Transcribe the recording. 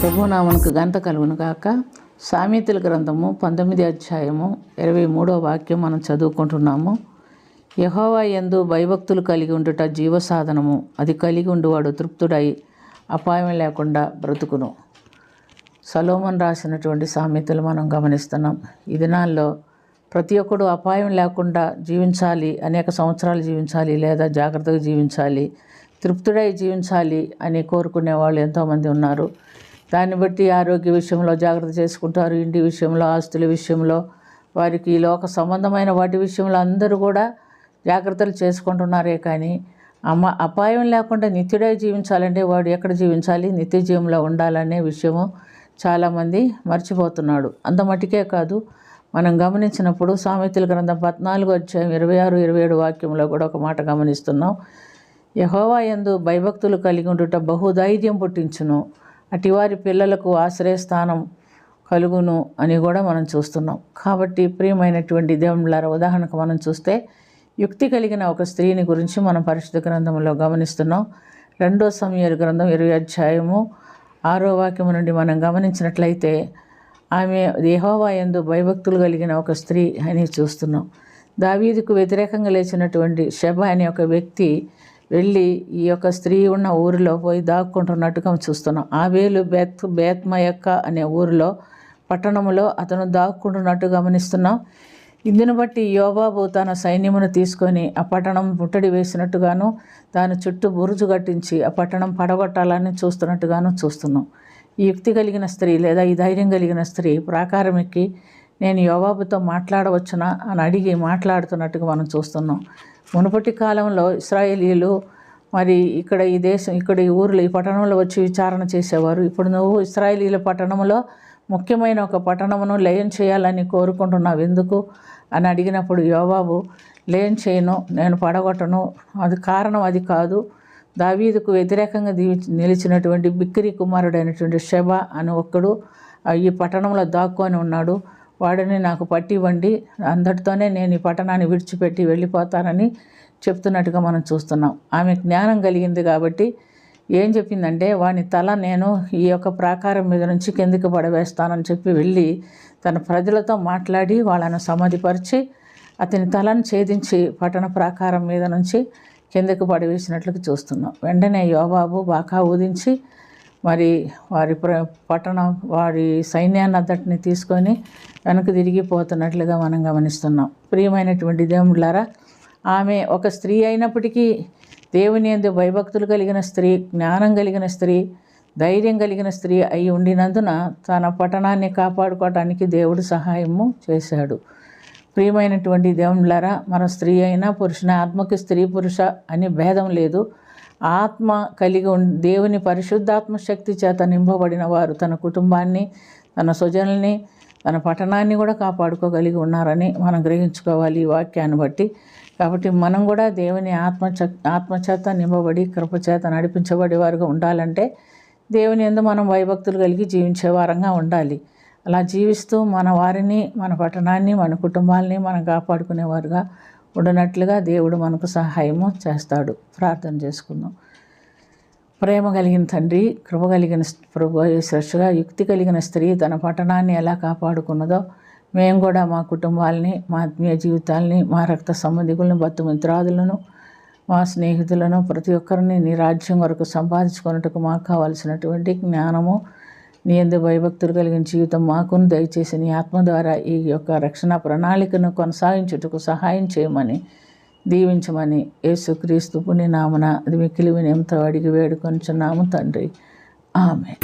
ప్రభునామమునకు ఘనత కలుగును గాక. సామెతల గ్రంథము 19వ అధ్యాయము 23వ వాక్యం మనం చదువుకుంటున్నాము. యెహోవా యందు భయభక్తులు కలిగి ఉండుట జీవసాధనము, అది కలిగి ఉండువాడు తృప్తుడై అపాయం లేకుండా బ్రతుకును. సొలొమోను రాసినటువంటి సామెతలు మనం గమనిస్తున్నాం. ఈ దినాల్లో ప్రతి ఒక్కడు అపాయం లేకుండా జీవించాలి, అనేక సంవత్సరాలు జీవించాలి, లేదా జాగ్రత్తగా జీవించాలి, తృప్తుడై జీవించాలి అని కోరుకునే వాళ్ళు ఎంతోమంది ఉన్నారు. దాన్ని బట్టి ఆరోగ్య విషయంలో జాగ్రత్త చేసుకుంటారు, ఇంటి విషయంలో, ఆస్తుల విషయంలో, వారికి ఈ లోక సంబంధమైన వాటి విషయంలో అందరూ కూడా జాగ్రత్తలు చేసుకుంటున్నారే. కానీ అపాయం లేకుండా నిత్యుడై జీవించాలంటే వాడు ఎక్కడ జీవించాలి? నిత్య జీవంలో ఉండాలనే విషయము చాలామంది మర్చిపోతున్నాడు. అంత మటుకే కాదు, మనం గమనించినప్పుడు సామెతల గ్రంథం 14వ అధ్యాయం 26-27 వాక్యంలో కూడా ఒక మాట గమనిస్తున్నాం. యెహోవా యందు భయభక్తులు కలిగి ఉండుట బహుధైర్యం పుట్టించును, అటివారి పిల్లలకు ఆశ్రయస్థానం కలుగును అని కూడా మనం చూస్తున్నాం. కాబట్టి ప్రియమైనటువంటి దేవుళ్ళారా, ఉదాహరణకు మనం చూస్తే యుక్తి కలిగిన ఒక స్త్రీని గురించి మనం పరిశుద్ధ గ్రంథంలో గమనిస్తున్నాం. 2వ సమూయేలు గ్రంథం 20వ అధ్యాయము 6వ వాక్యం నుండి మనం గమనించినట్లయితే ఆమె యెహోవా యందు భయభక్తులు కలిగిన ఒక స్త్రీ అని చూస్తున్నాం. దావీదుకు వ్యతిరేకంగా లేచినటువంటి షెబ అనే ఒక వ్యక్తి వెళ్ళి ఈ యొక్క స్త్రీ ఉన్న ఊరిలో పోయి దాక్కుంటున్నట్టుగా చూస్తున్నాం. ఆబేలు బేత్మయక్క అనే ఊరిలో పట్టణంలో అతను దాక్కుంటున్నట్టు గమనిస్తున్నాం. ఇందును బట్టి యోబాబు తన సైన్యమును తీసుకొని ఆ పట్టణం ముట్టడి వేసినట్టుగాను, దాని చుట్టూ బురుజు కట్టించి ఆ పట్టణం పడగొట్టాలని చూస్తున్నట్టుగాను చూస్తున్నాం. ఈ యుక్తి కలిగిన స్త్రీ లేదా ఈ ధైర్యం కలిగిన స్త్రీ ప్రాకారం ఎక్కి నేను యోబాబుతో మాట్లాడవచ్చునా అని అడిగి మాట్లాడుతున్నట్టుగా మనం చూస్తున్నాం. మునుపటి కాలంలో ఇశ్రాయేలీయులు మరి ఇక్కడ ఈ ఊరిలో ఈ పట్టణంలో వచ్చి విచారణ చేసేవారు. ఇప్పుడు నువ్వు ఇశ్రాయేలీయుల పట్టణంలో ముఖ్యమైన ఒక పట్టణమును లయం చేయాలని కోరుకుంటున్నావు ఎందుకు అని అడిగినప్పుడు యోబాబు లయం చేయను, నేను పడగొట్టను, అది కారణం అది కాదు, దావీదుకు వ్యతిరేకంగా నిలిచినటువంటి బిక్రీ కుమారుడైనటువంటి షెబ అని ఒక్కడు ఈ పట్టణంలో దాక్కొని ఉన్నాడు, వాడిని నాకు పట్టివ్వండి, అందరితోనే నేను ఈ పట్టణాన్ని విడిచిపెట్టి వెళ్ళిపోతానని చెప్తున్నట్టుగా మనం చూస్తున్నాం. ఆమె జ్ఞానం కలిగింది కాబట్టి ఏం చెప్పిందంటే, వాని తల నేను ఈ యొక్క ప్రాకారం మీద నుంచి కిందికి పడవేస్తానని చెప్పి వెళ్ళి తన ప్రజలతో మాట్లాడి వాళ్ళను సమాధిపరిచి అతని తలను ఛేదించి పట్టణ ప్రాకారం మీద నుంచి కిందకు పడవేసినట్లుగా చూస్తున్నాం. వెంటనే యోబాబు బాకా ఊదించి మరి వారి సైన్యాన్ని అంతటిని తీసుకొని వెనక్కి తిరిగిపోతున్నట్లుగా మనం గమనిస్తున్నాం. ప్రియమైనటువంటి దేవుళ్ళారా, ఆమె ఒక స్త్రీ అయినప్పటికీ దేవుని యందు భయభక్తులు కలిగిన స్త్రీ, జ్ఞానం కలిగిన స్త్రీ, ధైర్యం కలిగిన స్త్రీ అయి ఉండినందున తన పట్టణాన్ని కాపాడుకోవటానికి దేవుడు సహాయము చేశాడు. ప్రియమైనటువంటి దేవుళ్ళారా, మన స్త్రీ అయినా పురుషుని, ఆత్మకి స్త్రీ పురుష అని భేదం లేదు. ఆత్మ కలిగి దేవుని పరిశుద్ధాత్మ శక్తి చేత నింపబడిన వారు తన కుటుంబాన్ని, తన స్వజనుల్ని, తన పట్టణాన్ని కూడా కాపాడుకోగలిగి ఉన్నారని మనం గ్రహించుకోవాలి ఈ వాక్యాన్ని బట్టి. కాబట్టి మనం కూడా దేవుని ఆత్మచేత నింపబడి కృపచేత నడిపించబడే వారుగా ఉండాలంటే దేవుని యందు మనం భయభక్తులు కలిగి జీవించే వారంగా ఉండాలి. అలా జీవిస్తూ మన వారిని, మన పట్టణాన్ని, మన కుటుంబాలని మనం కాపాడుకునేవారుగా ఉండనట్లుగా దేవుడు మనకు సహాయము చేస్తాడు. ప్రార్థన చేసుకుందాం. ప్రేమ కలిగిన తండ్రి, కృప కలిగిన ప్రభు యేసుగా, యుక్తి కలిగిన స్త్రీ తన పట్టణాన్ని ఎలా కాపాడుకున్నదో మేము కూడా మా కుటుంబాలని, మా ఆత్మీయ జీవితాలని, మా రక్త సంబంధికులను, బంధుమిత్రాదులను, మా స్నేహితులను, ప్రతి ఒక్కరిని నీ రాజ్యం వరకు సంపాదించుకున్నట్టుకు మాకు కావాల్సినటువంటి జ్ఞానము, నీ యందు భయభక్తులు కలిగిన జీవితం మాకును దయచేసి నీ ఆత్మ ద్వారా ఈ యొక్క రక్షణ ప్రణాళికను కొనసాగించుటకు సహాయం చేయమని, దీవించమని యేసుక్రీస్తు పుణ్యనామమున అది మిక్కిలి వినయంతో అడిగి వేడుకొనుచున్నాము తండ్రి. ఆమేన్.